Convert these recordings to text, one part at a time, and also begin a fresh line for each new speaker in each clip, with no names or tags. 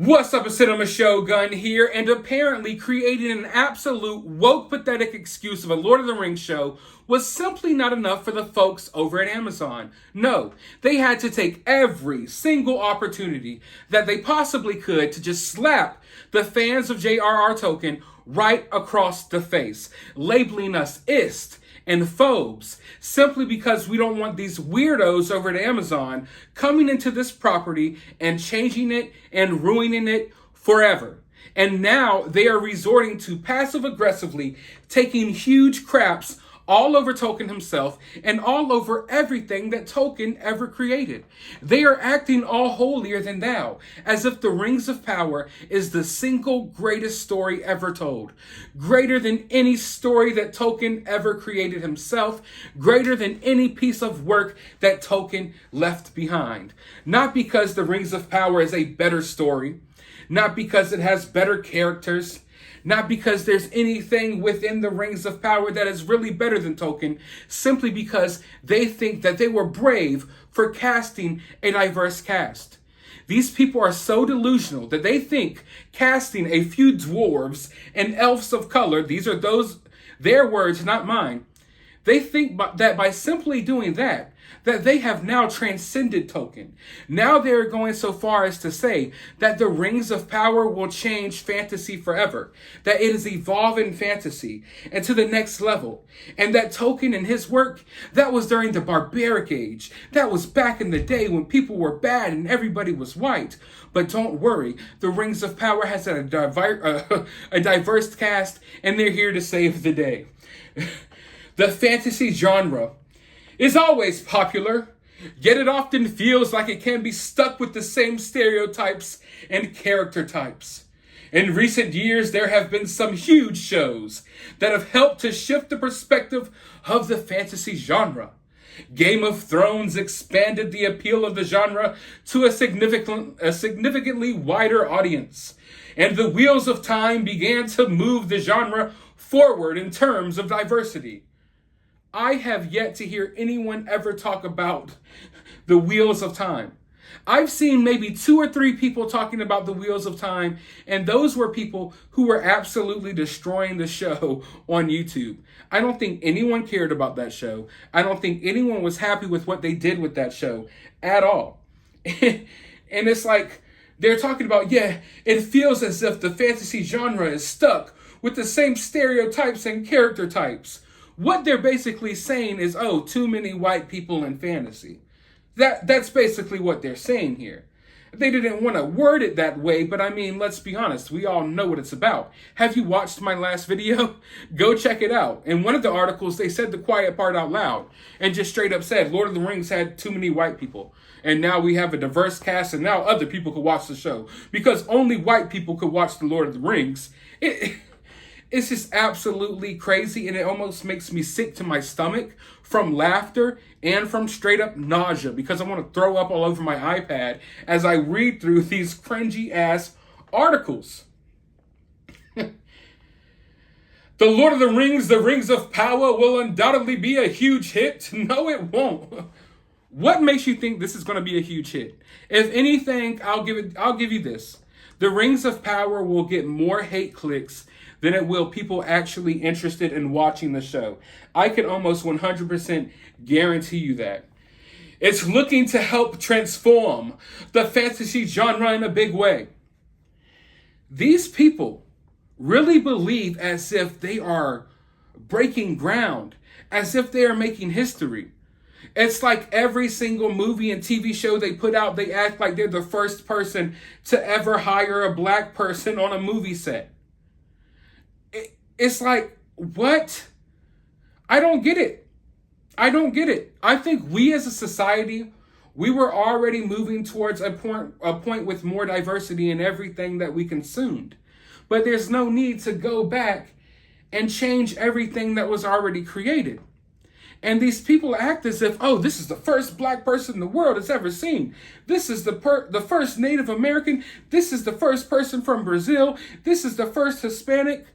What's up, a Cinema Shogun here, and apparently creating an absolute woke, pathetic excuse of a Lord of the Rings show was simply not enough for the folks over at Amazon. No, they had to take every single opportunity that they possibly could to just slap the fans of J.R.R. Tolkien right across the face, labeling us ist and phobes, simply because we don't want these weirdos over at Amazon coming into this property and changing it and ruining it forever. And now they are resorting to passive aggressively taking huge craps all over Tolkien himself and all over everything that Tolkien ever created. They are acting all holier than thou, as if the Rings of Power is the single greatest story ever told. Greater than any story that Tolkien ever created himself, greater than any piece of work that Tolkien left behind. Not because the Rings of Power is a better story, not because it has better characters, not because there's anything within the Rings of Power that is really better than Tolkien, simply because they think that they were brave for casting a diverse cast. These people are so delusional that they think casting a few dwarves and elves of color, these are their words, not mine, they think that by simply doing that they have now transcended Tolkien. Now they're going so far as to say that the Rings of Power will change fantasy forever, that it is evolving fantasy and to the next level, and that Tolkien and his work, that was during the barbaric age. That was back in the day when people were bad and everybody was white. But don't worry, the Rings of Power has a diverse cast, and they're here to save the day. The fantasy genre is always popular, yet it often feels like it can be stuck with the same stereotypes and character types. In recent years, there have been some huge shows that have helped to shift the perspective of the fantasy genre. Game of Thrones expanded the appeal of the genre to a significantly wider audience, and the wheels of time began to move the genre forward in terms of diversity. I have yet to hear anyone ever talk about the Wheels of Time. I've seen maybe 2 or 3 people talking about the Wheels of Time, and those were people who were absolutely destroying the show on YouTube. I don't think anyone cared about that show. I don't think anyone was happy with what they did with that show at all. And it's like, they're talking about, it feels as if the fantasy genre is stuck with the same stereotypes and character types. What they're basically saying is, too many white people in fantasy. That's basically what they're saying here. They didn't want to word it that way, but I mean, let's be honest. We all know what it's about. Have you watched my last video? Go check it out. In one of the articles, they said the quiet part out loud and just straight up said, Lord of the Rings had too many white people. And now we have a diverse cast, and now other people could watch the show. Because only white people could watch the Lord of the Rings. It's just absolutely crazy, and it almost makes me sick to my stomach from laughter and from straight up nausea, because I want to throw up all over my iPad as I read through these cringy ass articles. The Lord of the Rings of Power will undoubtedly be a huge hit. No, it won't. What makes you think this is going to be a huge hit? If anything, I'll give you this. The Rings of Power will get more hate clicks than it will people actually interested in watching the show. I can almost 100% guarantee you that. It's looking to help transform the fantasy genre in a big way. These people really believe as if they are breaking ground, as if they are making history. It's like every single movie and TV show they put out, they act like they're the first person to ever hire a black person on a movie set. It's like, what? I don't get it. I think we as a society, we were already moving towards a point with more diversity in everything that we consumed. But there's no need to go back and change everything that was already created. And these people act as if, this is the first black person the world has ever seen. This is the first Native American. This is the first person from Brazil. This is the first Hispanic.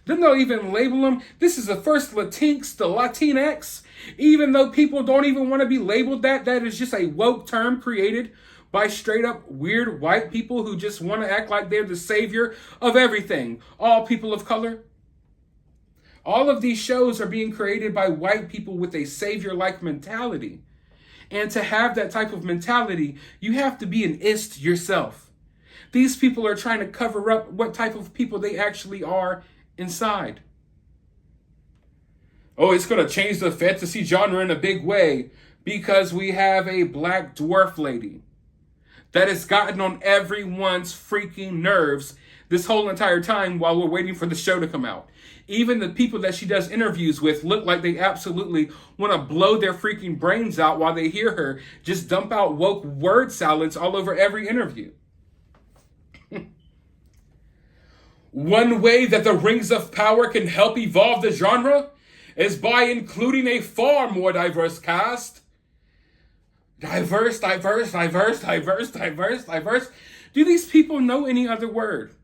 Then they'll even label them, this is the first Latinx, the Latinx. Even though people don't even want to be labeled that is just a woke term created by straight up weird white people who just want to act like they're the savior of everything, all people of color. All of these shows are being created by white people with a savior-like mentality. And to have that type of mentality, you have to be an ist yourself. These people are trying to cover up what type of people they actually are inside. Oh, it's going to change the fantasy genre in a big way because we have a black dwarf lady that has gotten on everyone's freaking nerves this whole entire time while we're waiting for the show to come out. Even the people that she does interviews with look like they absolutely want to blow their freaking brains out while they hear her just dump out woke word salads all over every interview. One way that the Rings of Power can help evolve the genre is by including a far more diverse cast. Diverse. Do these people know any other word?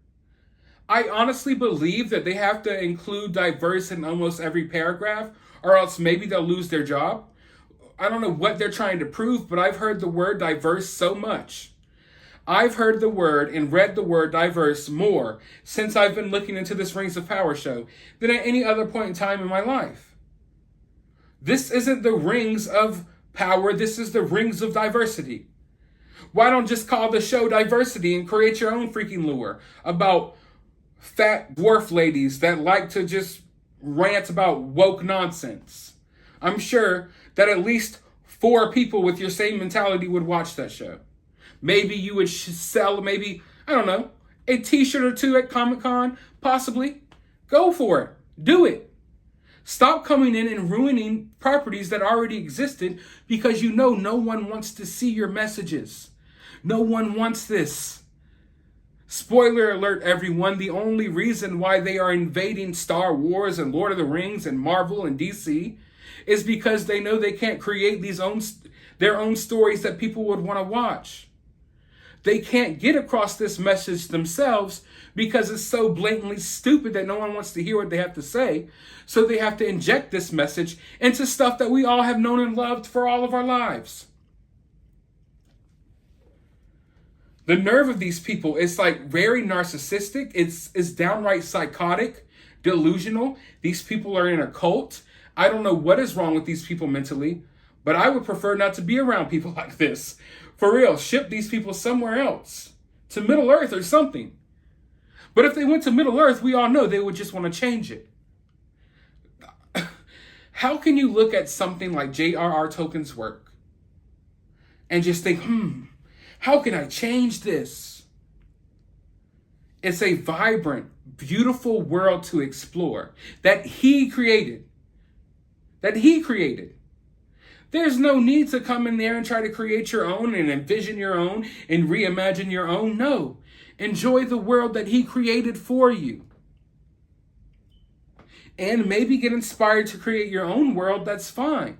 I honestly believe that they have to include diverse in almost every paragraph, or else maybe they'll lose their job. I don't know what they're trying to prove, but I've heard the word diverse so much. I've heard the word and read the word diverse more since I've been looking into this Rings of Power show than at any other point in time in my life. This isn't the Rings of Power, this is the Rings of Diversity. Why don't just call the show Diversity and create your own freaking lure about fat dwarf ladies that like to just rant about woke nonsense? I'm sure that at least 4 people with your same mentality would watch that show. Maybe you would sell, maybe, I don't know, a t-shirt or 2 at Comic-Con, possibly. Go for it. Do it. Stop coming in and ruining properties that already existed because you know no one wants to see your messages. No one wants this. Spoiler alert, everyone, the only reason why they are invading Star Wars and Lord of the Rings and Marvel and DC is because they know they can't create their own stories that people would want to watch. They can't get across this message themselves because it's so blatantly stupid that no one wants to hear what they have to say. So they have to inject this message into stuff that we all have known and loved for all of our lives. The nerve of these people is like very narcissistic. It's downright psychotic, delusional. These people are in a cult. I don't know what is wrong with these people mentally, but I would prefer not to be around people like this. For real, ship these people somewhere else, to Middle Earth or something. But if they went to Middle Earth, we all know they would just want to change it. How can you look at something like J.R.R. Tolkien's work and just think, how can I change this? It's a vibrant, beautiful world to explore that he created. There's no need to come in there and try to create your own and envision your own and reimagine your own. No. Enjoy the world that he created for you. And maybe get inspired to create your own world, that's fine.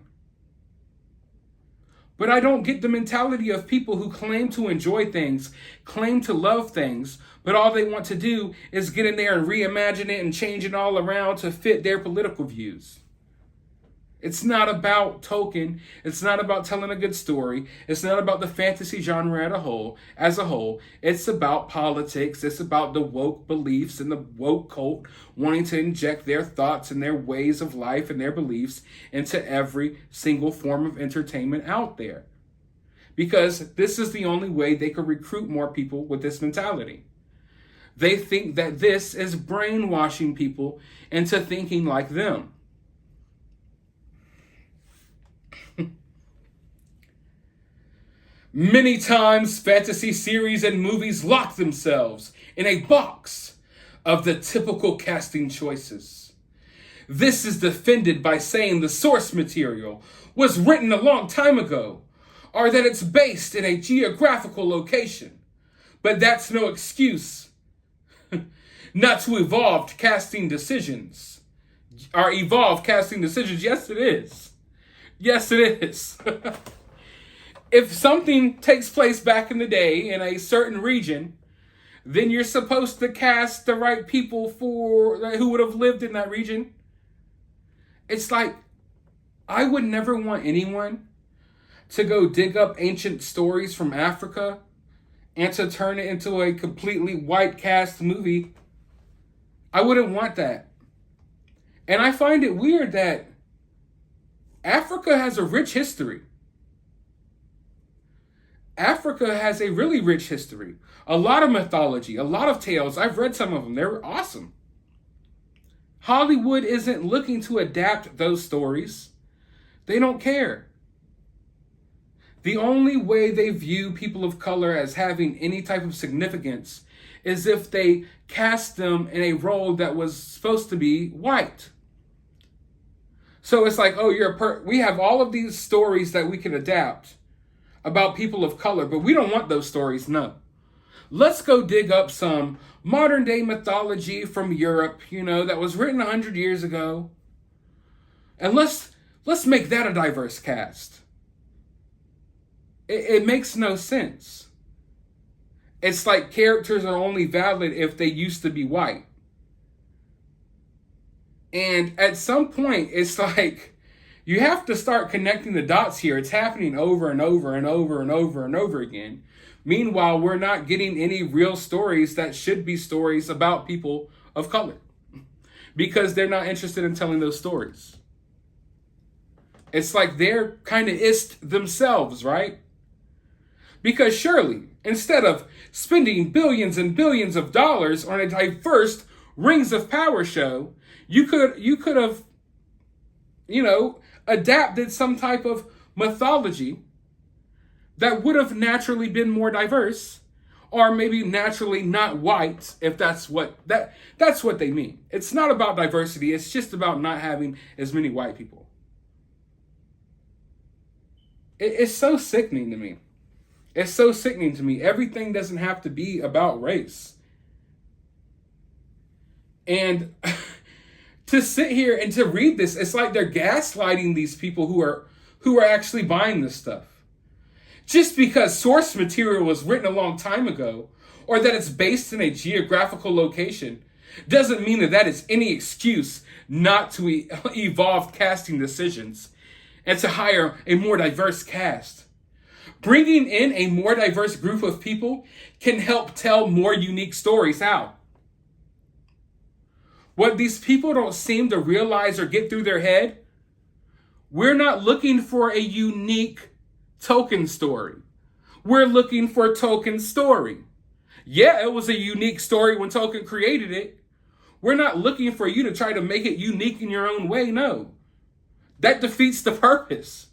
But I don't get the mentality of people who claim to enjoy things, claim to love things, but all they want to do is get in there and reimagine it and change it all around to fit their political views. It's not about Tolkien. It's not about telling a good story. It's not about the fantasy genre as a whole. It's about politics. It's about the woke beliefs and the woke cult wanting to inject their thoughts and their ways of life and their beliefs into every single form of entertainment out there. Because this is the only way they could recruit more people with this mentality. They think that this is brainwashing people into thinking like them. Many times, fantasy series and movies lock themselves in a box of the typical casting choices. This is defended by saying the source material was written a long time ago, or that it's based in a geographical location. But that's no excuse not to evolve casting decisions. Yes, it is. Yes, it is. If something takes place back in the day in a certain region, then you're supposed to cast the right people who would have lived in that region. It's like, I would never want anyone to go dig up ancient stories from Africa and to turn it into a completely white cast movie. I wouldn't want that. And I find it weird that Africa has a rich history. Africa has a really rich history. A lot of mythology, a lot of tales. I've read some of them. They're awesome. Hollywood isn't looking to adapt those stories. They don't care. The only way they view people of color as having any type of significance is if they cast them in a role that was supposed to be white. So it's like, oh, we have all of these stories that we can adapt about people of color, but we don't want those stories, no. Let's go dig up some modern day mythology from Europe, that was written 100 years ago. And let's make that a diverse cast. It makes no sense. It's like characters are only valid if they used to be white. And at some point, it's like, you have to start connecting the dots here. It's happening over and over and over and over and over again. Meanwhile, we're not getting any real stories that should be stories about people of color because they're not interested in telling those stories. It's like they're kind of ist themselves, right? Because surely, instead of spending billions and billions of dollars on a diverse Rings of Power show, you could have, adapted some type of mythology that would have naturally been more diverse, or maybe naturally not white, if that's what they mean. It's not about diversity, it's just about not having as many white people. It's so sickening to me. It's so sickening to me. Everything doesn't have to be about race. And to sit here and to read this, it's like they're gaslighting these people who are actually buying this stuff. Just because source material was written a long time ago, or that it's based in a geographical location, doesn't mean that is any excuse not to evolve casting decisions and to hire a more diverse cast. Bringing in a more diverse group of people can help tell more unique stories. How? What these people don't seem to realize or get through their head, we're not looking for a unique Tolkien story. We're looking for Tolkien's story. Yeah, it was a unique story when Tolkien created it. We're not looking for you to try to make it unique in your own way, no. That defeats the purpose.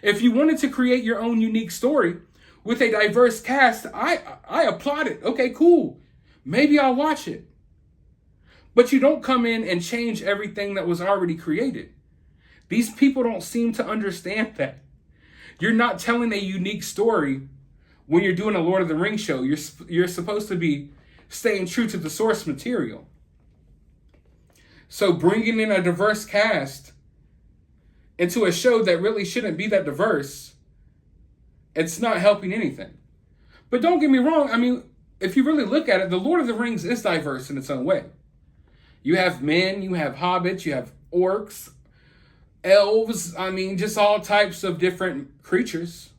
If you wanted to create your own unique story with a diverse cast, I applaud it. Okay, cool. Maybe I'll watch it. But you don't come in and change everything that was already created. These people don't seem to understand that. You're not telling a unique story when you're doing a Lord of the Rings show. You're supposed to be staying true to the source material. So bringing in a diverse cast into a show that really shouldn't be that diverse, it's not helping anything. But don't get me wrong. I mean, if you really look at it, the Lord of the Rings is diverse in its own way. You have men, you have hobbits, you have orcs, elves, just all types of different creatures.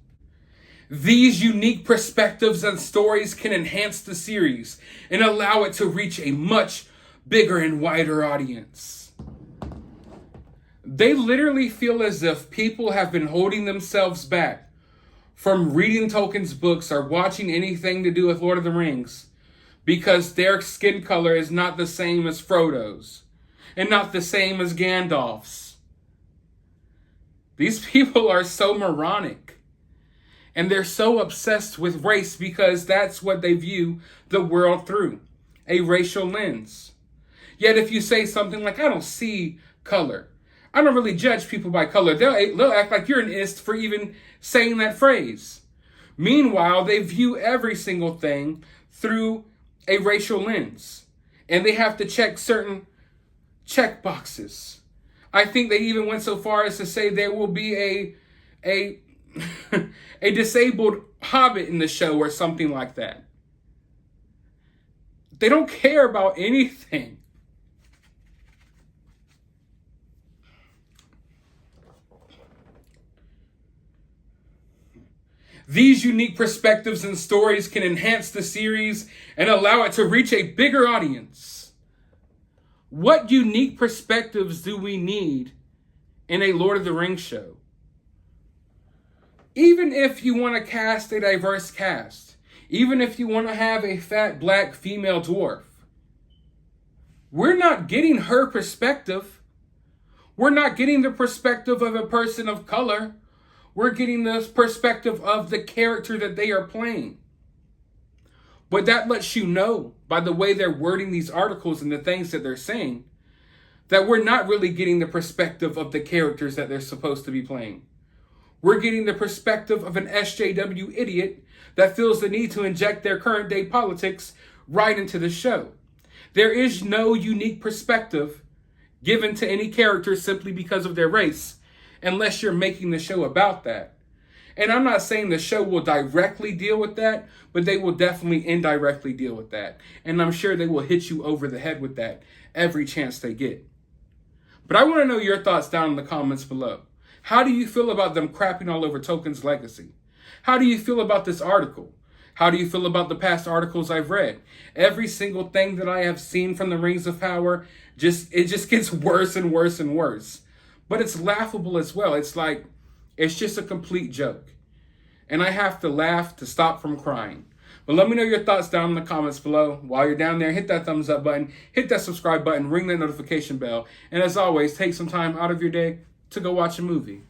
These unique perspectives and stories can enhance the series and allow it to reach a much bigger and wider audience. They literally feel as if people have been holding themselves back from reading Tolkien's books or watching anything to do with Lord of the Rings because their skin color is not the same as Frodo's and not the same as Gandalf's. These people are so moronic, and they're so obsessed with race because that's what they view the world through, a racial lens. Yet if you say something like, I don't see color, I don't really judge people by color, they'll act like you're an ist for even saying that phrase. Meanwhile, they view every single thing through a racial lens, and they have to check certain check boxes. I think they even went so far as to say there will be a disabled hobbit in the show or something like that. They don't care about anything. These unique perspectives and stories can enhance the series and allow it to reach a bigger audience. What unique perspectives do we need in a Lord of the Rings show? Even if you want to cast a diverse cast, even if you want to have a fat black female dwarf, we're not getting her perspective. We're not getting the perspective of a person of color. We're getting the perspective of the character that they are playing. But that lets you know, by the way they're wording these articles and the things that they're saying, that we're not really getting the perspective of the characters that they're supposed to be playing. We're getting the perspective of an SJW idiot that feels the need to inject their current day politics right into the show. There is no unique perspective given to any character simply because of their race, unless you're making the show about that. And I'm not saying the show will directly deal with that, but they will definitely indirectly deal with that. And I'm sure they will hit you over the head with that every chance they get. But I want to know your thoughts down in the comments below. How do you feel about them crapping all over Tolkien's legacy? How do you feel about this article? How do you feel about the past articles I've read? Every single thing that I have seen from the Rings of Power, it just gets worse and worse and worse. But it's laughable as well. It's just a complete joke. And I have to laugh to stop from crying. But let me know your thoughts down in the comments below. While you're down there, hit that thumbs up button, hit that subscribe button, ring that notification bell. And as always, take some time out of your day to go watch a movie.